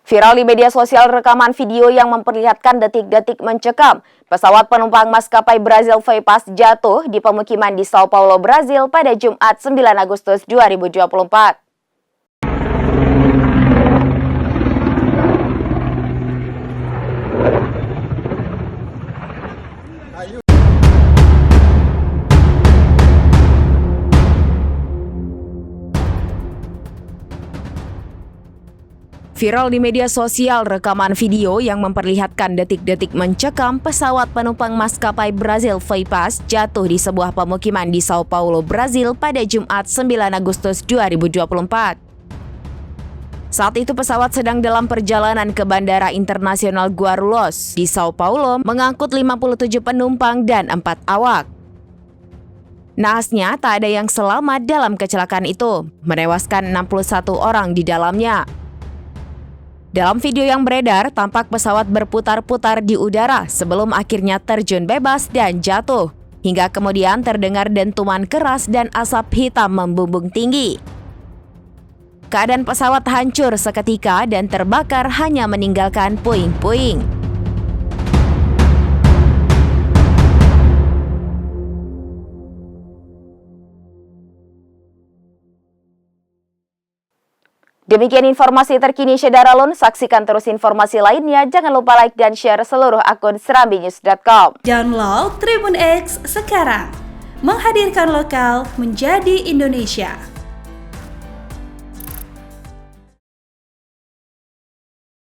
Viral di media sosial rekaman video yang memperlihatkan detik-detik mencekam pesawat penumpang maskapai Brazil Flypass jatuh di pemukiman di Sao Paulo, Brazil pada Jumat 9 Agustus 2024. Viral di media sosial rekaman video yang memperlihatkan detik-detik mencekam pesawat penumpang maskapai Brazil Flypass jatuh di sebuah pemukiman di Sao Paulo, Brazil pada Jumat 9 Agustus 2024. Saat itu pesawat sedang dalam perjalanan ke Bandara Internasional Guarulhos di Sao Paulo mengangkut 57 penumpang dan 4 awak. Naasnya tak ada yang selamat dalam kecelakaan itu, menewaskan 61 orang di dalamnya. Dalam video yang beredar, tampak pesawat berputar-putar di udara sebelum akhirnya terjun bebas dan jatuh, hingga kemudian terdengar dentuman keras dan asap hitam membumbung tinggi. Keadaan pesawat hancur seketika dan terbakar hanya meninggalkan puing-puing. Demikian informasi terkini Syedaralun. Saksikan terus informasi lainnya. Jangan lupa like dan share seluruh akun serambinews.com. Download Tribun X sekarang. Menghadirkan lokal menjadi Indonesia.